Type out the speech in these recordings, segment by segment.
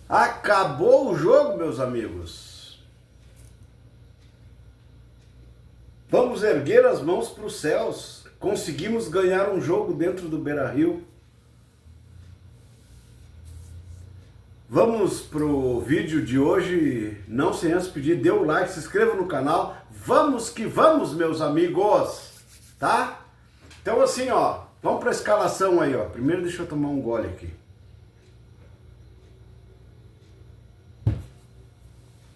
Acabou o jogo, meus amigos. Vamos erguer as mãos para os céus. Conseguimos ganhar um jogo dentro do Beira-Rio. Vamos pro vídeo de hoje. Não sem antes pedir, dê o like, se inscreva no canal. Vamos que vamos, meus amigos. Tá? Então assim, ó. Vamos para a escalação aí, ó. Primeiro deixa eu tomar um gole aqui.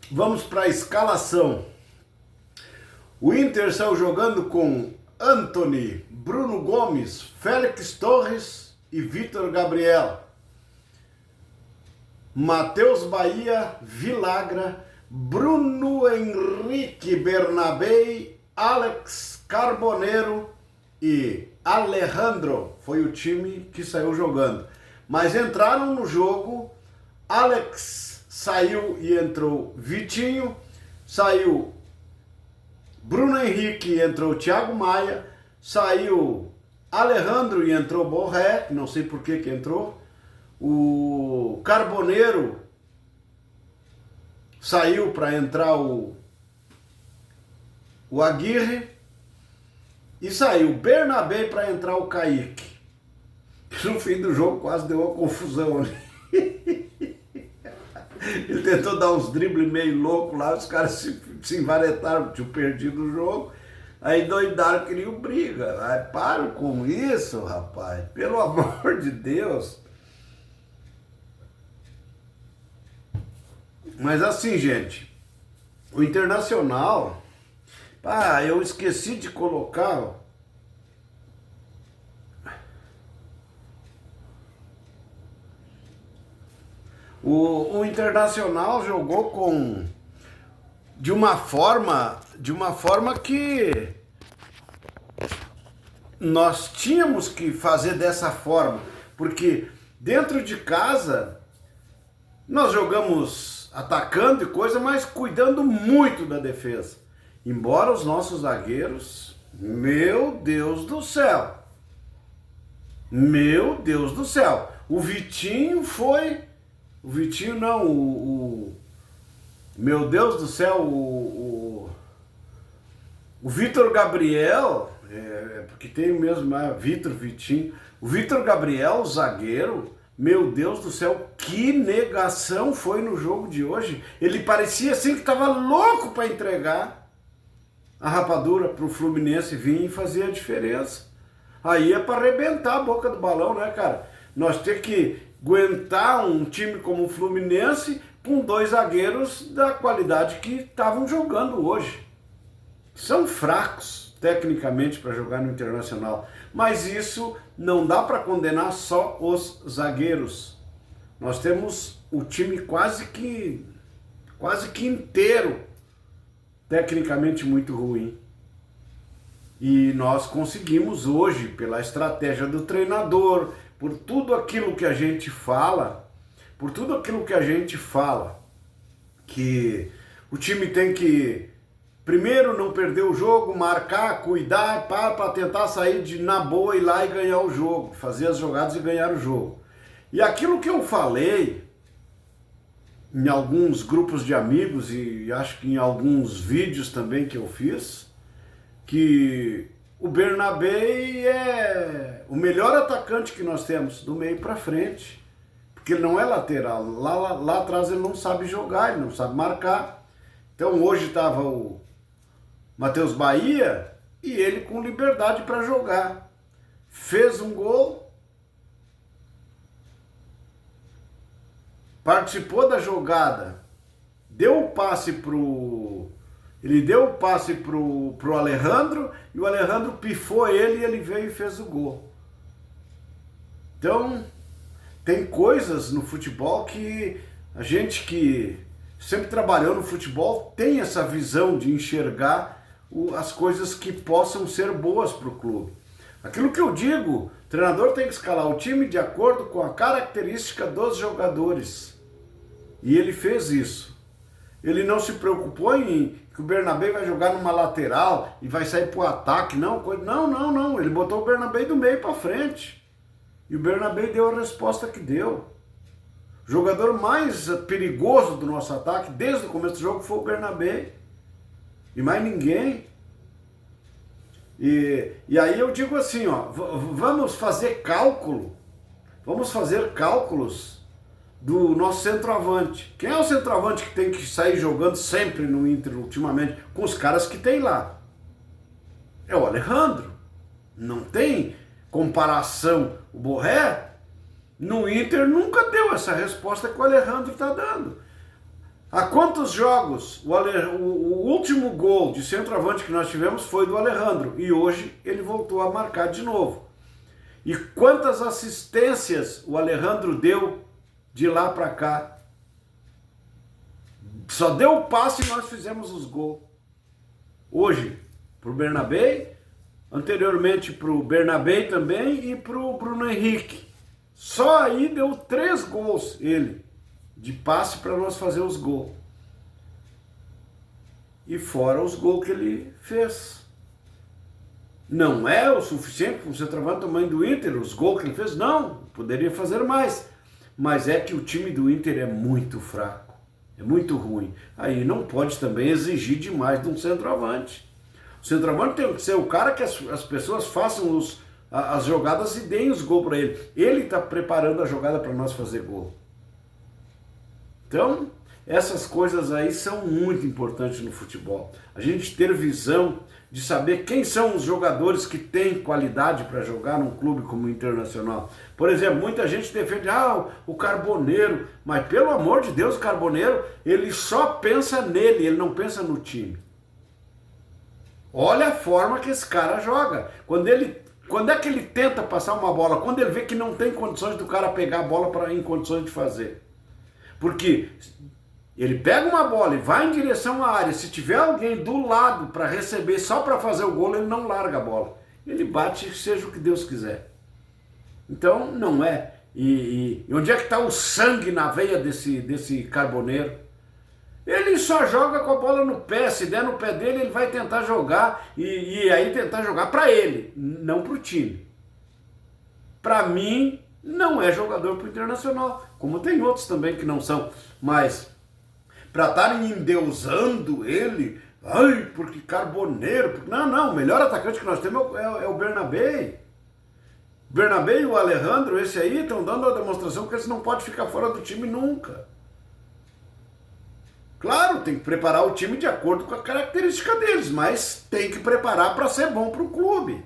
Vamos para a escalação. O Inter saiu jogando com Antony, Bruno Gomes, Félix Torres e Vitor Gabriel. Matheus Bahia, Vilagra, Bruno Henrique Bernabei, Alex Carboneiro e Alejandro. Foi o time que saiu jogando. Mas entraram no jogo, Alex saiu e entrou Vitinho, saiu Bruno Henrique e entrou Thiago Maia, saiu Alejandro e entrou Borré, não sei por que entrou, o Carboneiro saiu para entrar o Aguirre e saiu Bernabé para entrar o Kaique. No fim do jogo quase deu uma confusão ali. Ele tentou dar uns dribles meio loucos lá, os caras se envaretaram, tinham perdido o jogo. Aí doidaram, queriam briga. Aí, para com isso, rapaz. Pelo amor de Deus. Mas assim, gente, o Internacional... eu esqueci de colocar... O Internacional jogou de uma forma que nós tínhamos que fazer dessa forma, porque dentro de casa nós jogamos atacando e coisa, mas cuidando muito da defesa. Embora os nossos zagueiros, meu Deus do céu, o Vitinho foi... O Vitinho não, meu Deus do céu, o Vitor Gabriel, porque tem o mesmo, Vitinho, o Vitor Gabriel, o zagueiro, meu Deus do céu, que negação foi no jogo de hoje. Ele parecia assim que estava louco para entregar a rapadura para o Fluminense vir e fazer a diferença. Aí é para arrebentar a boca do balão, né, cara? Nós temos que aguentar um time como o Fluminense com dois zagueiros da qualidade que estavam jogando hoje. São fracos tecnicamente para jogar no Internacional, mas isso não dá para condenar só os zagueiros. Nós temos o time quase que inteiro tecnicamente muito ruim. E nós conseguimos hoje, pela estratégia do treinador, por tudo aquilo que a gente fala, que o time tem que, primeiro, não perder o jogo, marcar, cuidar, para tentar sair na boa, ir lá e ganhar o jogo, fazer as jogadas e ganhar o jogo. E aquilo que eu falei em alguns grupos de amigos e acho que em alguns vídeos também que eu fiz, que o Bernabé é o melhor atacante que nós temos, do meio para frente. Porque ele não é lateral. Lá atrás ele não sabe jogar, ele não sabe marcar. Então hoje estava o Matheus Bahia e ele com liberdade para jogar. Fez um gol. Participou da jogada. Deu o passe Ele deu o passe pro Alejandro e o Alejandro pifou ele e ele veio e fez o gol. Então, tem coisas no futebol que a gente que sempre trabalhou no futebol tem essa visão de enxergar as coisas que possam ser boas para o clube. Aquilo que eu digo, o treinador tem que escalar o time de acordo com a característica dos jogadores. E ele fez isso. Ele não se preocupou em que o Bernabé vai jogar numa lateral e vai sair pro ataque, não. Ele botou o Bernabé do meio para frente. E o Bernabé deu a resposta que deu. O jogador mais perigoso do nosso ataque, desde o começo do jogo, foi o Bernabé. E mais ninguém. E aí eu digo assim, ó, vamos fazer cálculos do nosso centroavante. Quem é o centroavante que tem que sair jogando sempre no Inter ultimamente? Com os caras que tem lá. É o Alejandro. Não tem comparação. O Borré, no Inter, nunca deu essa resposta que o Alejandro está dando. Há quantos jogos o último gol de centroavante que nós tivemos foi do Alejandro e hoje ele voltou a marcar de novo? E quantas assistências o Alejandro deu de lá para cá? Só deu o passe e nós fizemos os gols. Hoje, para o Bernabé, anteriormente para o Bernabé também e para o Bruno Henrique. Só aí deu 3 gols ele. De passe para nós fazer os gols. E fora os gols que ele fez. Não é o suficiente para um centroavante do tamanho do Inter, os gols que ele fez? Não, poderia fazer mais. Mas é que o time do Inter é muito fraco, é muito ruim. Aí não pode também exigir demais de um centroavante. O centroavante tem que ser o cara que as pessoas façam as jogadas e deem os gols para ele. Ele está preparando a jogada para nós fazer gol. Então, essas coisas aí são muito importantes no futebol. A gente ter visão de saber quem são os jogadores que têm qualidade para jogar num clube como o Internacional. Por exemplo, muita gente defende, o Carboneiro, mas pelo amor de Deus, o Carboneiro, ele só pensa nele, ele não pensa no time. Olha a forma que esse cara joga. Quando é que ele tenta passar uma bola? Quando ele vê que não tem condições do cara pegar a bola em condições de fazer. Porque ele pega uma bola e vai em direção à área, se tiver alguém do lado para receber só para fazer o gol, ele não larga a bola. Ele bate, seja o que Deus quiser. Então, não é. E onde é que está o sangue na veia desse Carboneiro? Ele só joga com a bola no pé, se der no pé dele, ele vai tentar jogar, e aí tentar jogar para ele, não para o time. Para mim, não é jogador para o Internacional, como tem outros também que não são, mas para estarem endeusando ele, porque Carboneiro, não, o melhor atacante que nós temos é o Bernabé. Bernabé e o Alejandro, esse aí, estão dando a demonstração que eles não podem ficar fora do time nunca. Claro, tem que preparar o time de acordo com a característica deles, mas tem que preparar para ser bom para o clube.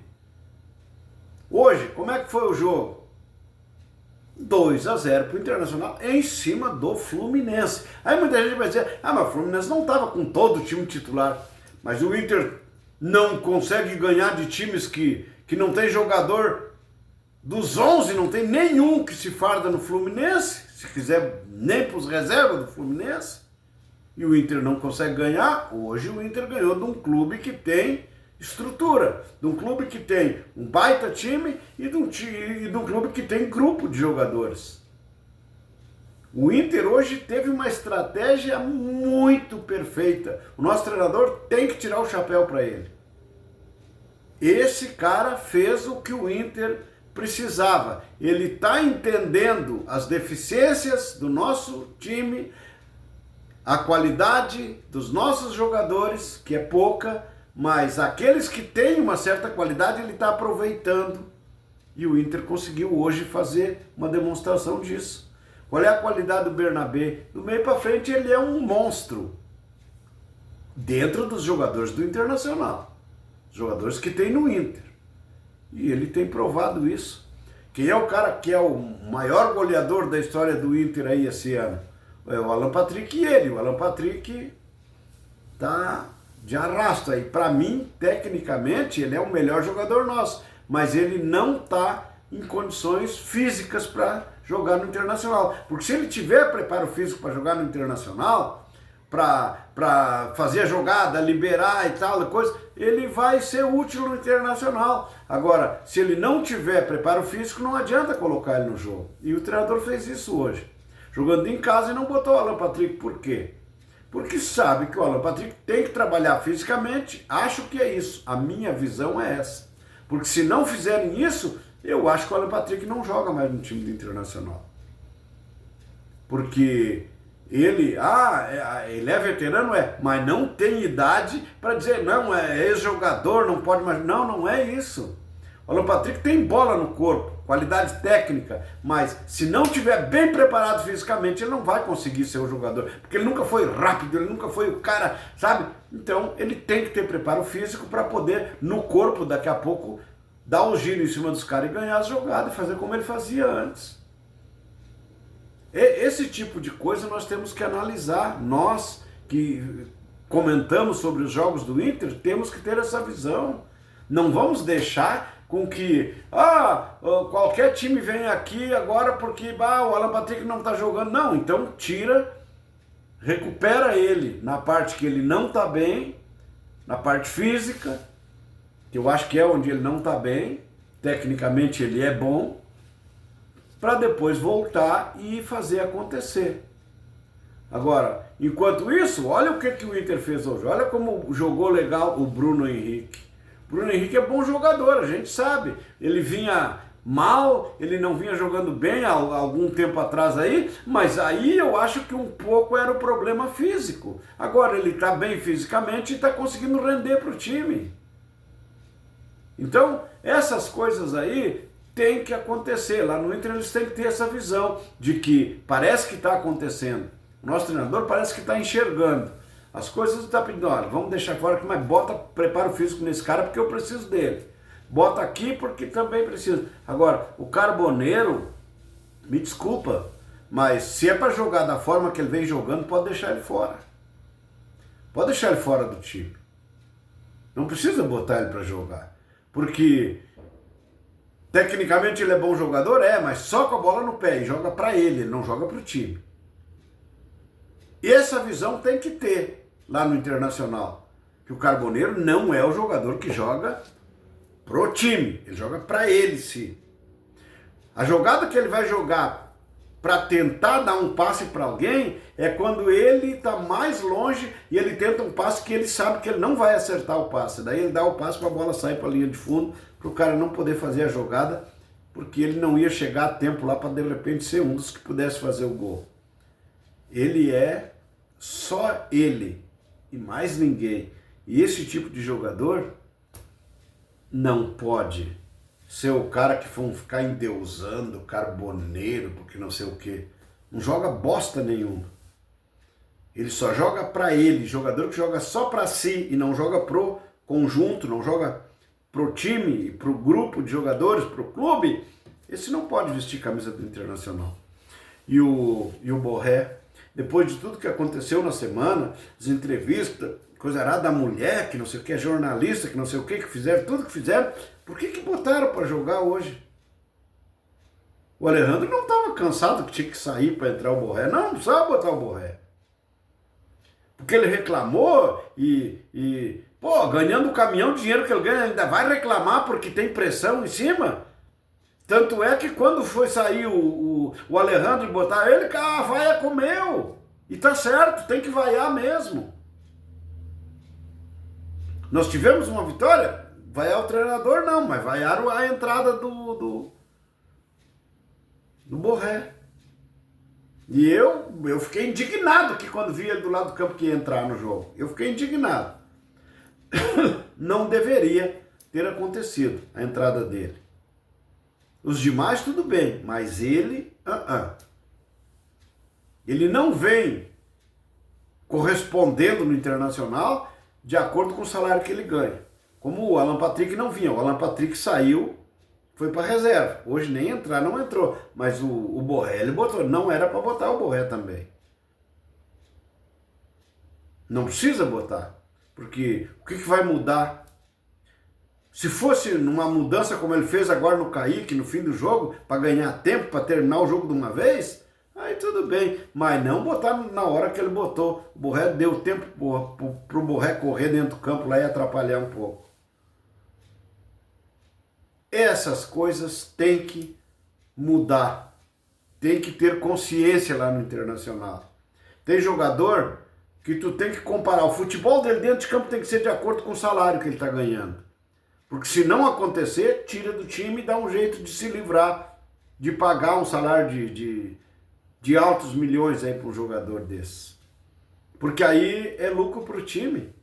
Hoje, como é que foi o jogo? 2-0 para o Internacional em cima do Fluminense. Aí muita gente vai dizer, mas o Fluminense não estava com todo o time titular. Mas o Inter não consegue ganhar de times que não tem jogador dos 11, não tem nenhum que se farda no Fluminense, se quiser nem para os reservas do Fluminense. E o Inter não consegue ganhar. Hoje o Inter ganhou de um clube que tem estrutura, de um clube que tem um baita time e de um clube que tem grupo de jogadores. O Inter hoje teve uma estratégia muito perfeita. O nosso treinador tem que tirar o chapéu para ele. Esse cara fez o que o Inter precisava. Ele está entendendo as deficiências do nosso time, a qualidade dos nossos jogadores, que é pouca, mas aqueles que têm uma certa qualidade ele está aproveitando. E o Inter conseguiu hoje fazer uma demonstração disso. Qual é a qualidade do Bernabé? Do meio para frente ele é um monstro. Dentro dos jogadores do Internacional. Jogadores que tem no Inter. E ele tem provado isso. Quem é o cara que é o maior goleador da história do Inter aí esse ano? É o Alan Patrick e ele. O Alan Patrick tá de arrasto aí. Para mim, tecnicamente, ele é o melhor jogador nosso. Mas ele não tá em condições físicas para jogar no Internacional. Porque se ele tiver preparo físico para jogar no Internacional, para fazer a jogada, liberar e tal, coisa, ele vai ser útil no Internacional. Agora, se ele não tiver preparo físico, não adianta colocar ele no jogo. E o treinador fez isso hoje. Jogando em casa e não botou o Alan Patrick. Por quê? Porque sabe que o Alan Patrick tem que trabalhar fisicamente. Acho que é isso. A minha visão é essa. Porque se não fizerem isso, eu acho que o Alan Patrick não joga mais no time do Internacional. porque ele é veterano, mas não tem idade para dizer, não, é ex-jogador, não pode mais. Não, não é isso. O Alan Patrick tem bola no corpo, qualidade técnica, mas se não estiver bem preparado fisicamente, ele não vai conseguir ser um jogador, porque ele nunca foi rápido, ele nunca foi o cara, sabe? Então ele tem que ter preparo físico para poder, no corpo, daqui a pouco, dar o giro em cima dos caras e ganhar as jogadas, fazer como ele fazia antes. Esse tipo de coisa nós temos que analisar. Nós que comentamos sobre os jogos do Inter, temos que ter essa visão. Não vamos deixar com que qualquer time venha aqui agora porque o Alan Patrick não está jogando. Não, então tira, recupera ele na parte que ele não está bem, na parte física, que eu acho que é onde ele não está bem, tecnicamente ele é bom, para depois voltar e fazer acontecer. Agora, enquanto isso, olha o que o Inter fez hoje, olha como jogou legal o Bruno Henrique. O Bruno Henrique é bom jogador, a gente sabe, ele vinha mal, ele não vinha jogando bem há algum tempo atrás aí, mas aí eu acho que um pouco era o problema físico. Agora ele está bem fisicamente e está conseguindo render para o time. Então, essas coisas aí tem que acontecer. Lá no Inter eles têm que ter essa visão de que parece que está acontecendo. O nosso treinador parece que está enxergando. As coisas está pedindo, olha, vamos deixar fora aqui, mas bota preparo físico nesse cara porque eu preciso dele. Bota aqui porque também preciso. Agora, o Carboneiro, me desculpa, mas se é para jogar da forma que ele vem jogando, pode deixar ele fora. Pode deixar ele fora do time. Não precisa botar ele para jogar. Porque tecnicamente ele é bom jogador, mas só com a bola no pé e joga para ele não joga para o time. E essa visão tem que ter lá no Internacional, que o Carboneiro não é o jogador que joga pro time, ele joga para ele sim. A jogada que ele vai jogar para tentar dar um passe para alguém é quando ele está mais longe e ele tenta um passe que ele sabe que ele não vai acertar o passe. Daí ele dá o passe para a bola sair para a linha de fundo, para o cara não poder fazer a jogada, porque ele não ia chegar a tempo lá para de repente ser um dos que pudesse fazer o gol. Ele é só ele e mais ninguém. E esse tipo de jogador não pode ser o cara que vão ficar endeusando, Carboneiro, porque não sei o quê. Não joga bosta nenhuma. Ele só joga pra ele. Jogador que joga só pra si e não joga pro conjunto, não joga pro time, pro grupo de jogadores, pro clube, esse não pode vestir camisa do Internacional. E o Borré, depois de tudo que aconteceu na semana, as entrevistas, coisa errada da mulher, que não sei o que, é jornalista, que não sei o que fizeram, tudo que fizeram, por que botaram para jogar hoje? O Alejandro não estava cansado que tinha que sair para entrar o Borré. Não precisava botar o Borré. Porque ele reclamou ganhando o caminhão de dinheiro que ele ganha, ainda vai reclamar porque tem pressão em cima? Tanto é que quando foi sair o Alejandro e botar ele, a vaia comeu. E tá certo, tem que vaiar mesmo. Nós tivemos uma vitória, vaiar o treinador não, mas vaiaram a entrada do Borré. E eu fiquei indignado que quando vi ele do lado do campo que ia entrar no jogo. Eu fiquei indignado. Não deveria ter acontecido a entrada dele. Os demais tudo bem, mas ele, ele não vem correspondendo no Internacional de acordo com o salário que ele ganha. Como o Alan Patrick não vinha, o Alan Patrick saiu, foi para reserva. Hoje nem entrar, não entrou, mas o Borré ele botou, não era para botar o Borré também. Não precisa botar, porque o que vai mudar? Se fosse numa mudança como ele fez agora no Kaique, no fim do jogo, para ganhar tempo, para terminar o jogo de uma vez, aí tudo bem. Mas não botar na hora que ele botou. O Borré deu tempo para o Borré correr dentro do campo lá e atrapalhar um pouco. Essas coisas têm que mudar. Tem que ter consciência lá no Internacional. Tem jogador que tu tem que comparar. O futebol dele dentro de campo tem que ser de acordo com o salário que ele está ganhando. Porque se não acontecer, tira do time e dá um jeito de se livrar, de pagar um salário de altos milhões aí para um jogador desse. Porque aí é lucro para o time.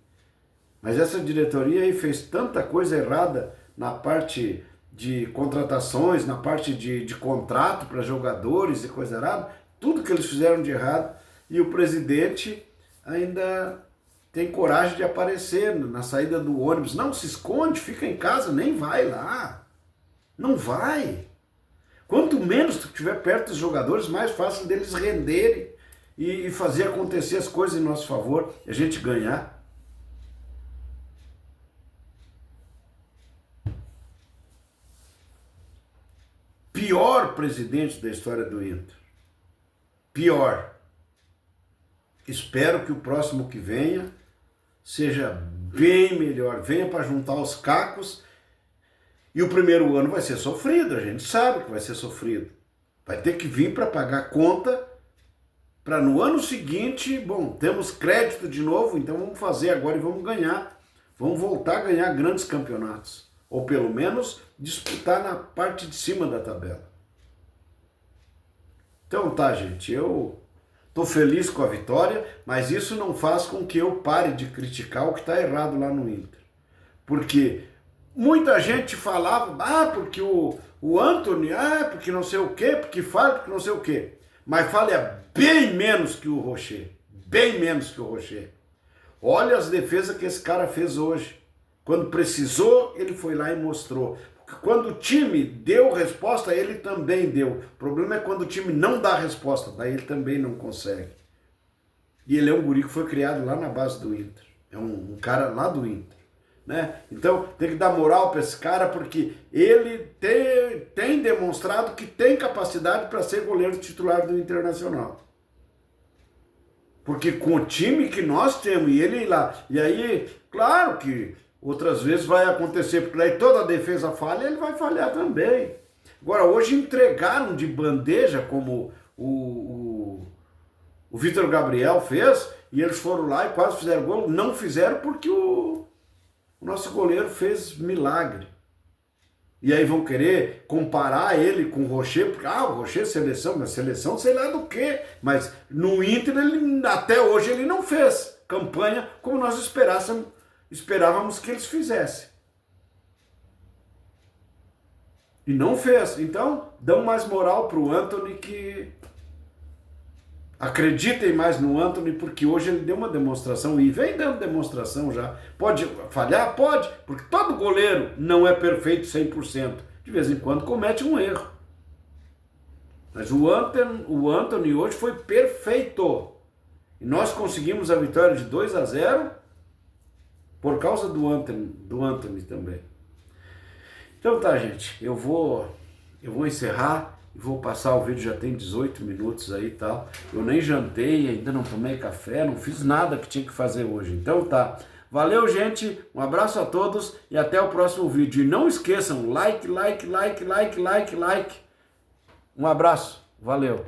Mas essa diretoria aí fez tanta coisa errada na parte de contratações, na parte de contrato para jogadores e coisa errada, tudo que eles fizeram de errado, e o presidente ainda tem coragem de aparecer na saída do ônibus. Não se esconde, fica em casa, nem vai lá. Não vai. Quanto menos tu estiver perto dos jogadores, mais fácil deles renderem e fazer acontecer as coisas em nosso favor, e a gente ganhar. Pior presidente da história do Inter. Pior. Espero que o próximo que venha seja bem melhor. Venha para juntar os cacos. E o primeiro ano vai ser sofrido, a gente sabe que vai ser sofrido. Vai ter que vir para pagar conta, para no ano seguinte, bom, temos crédito de novo, então vamos fazer agora e vamos ganhar. Vamos voltar a ganhar grandes campeonatos. Ou pelo menos disputar na parte de cima da tabela. Então tá, gente, eu estou feliz com a vitória, mas isso não faz com que eu pare de criticar o que está errado lá no Inter. Porque muita gente falava, porque o Antony, porque não sei o quê, porque não sei o quê. Mas falha bem menos que o Rocher, bem menos que o Rocher. Olha as defesas que esse cara fez hoje. Quando precisou, ele foi lá e mostrou. Quando o time deu resposta, ele também deu. O problema é quando o time não dá resposta, daí ele também não consegue. E ele é um guri que foi criado lá na base do Inter. É um cara lá do Inter. Né? Então tem que dar moral para esse cara, porque ele tem demonstrado que tem capacidade para ser goleiro titular do Internacional. Porque com o time que nós temos, e ele lá, e aí, claro que outras vezes vai acontecer, porque daí toda a defesa falha, ele vai falhar também. Agora, hoje entregaram de bandeja, como o Vitor Gabriel fez, e eles foram lá e quase fizeram gol. Não fizeram porque o nosso goleiro fez milagre. E aí vão querer comparar ele com o Rocher, porque o Rocher é seleção, mas seleção sei lá do quê. Mas no Inter, até hoje, ele não fez campanha como nós esperávamos que eles fizessem. E não fez. Então, dão mais moral para o Antony, que acreditem mais no Antony, porque hoje ele deu uma demonstração e vem dando demonstração já. Pode falhar? Pode, porque todo goleiro não é perfeito 100%. De vez em quando comete um erro. Mas o Antony hoje foi perfeito. E nós conseguimos a vitória de 2-0 por causa do Antony também. Então tá, gente, eu vou encerrar. Vou passar o vídeo, já tem 18 minutos aí e tal. Eu nem jantei, ainda não tomei café, não fiz nada que tinha que fazer hoje. Então tá. Valeu, gente. Um abraço a todos e até o próximo vídeo. E não esqueçam, like. Um abraço. Valeu.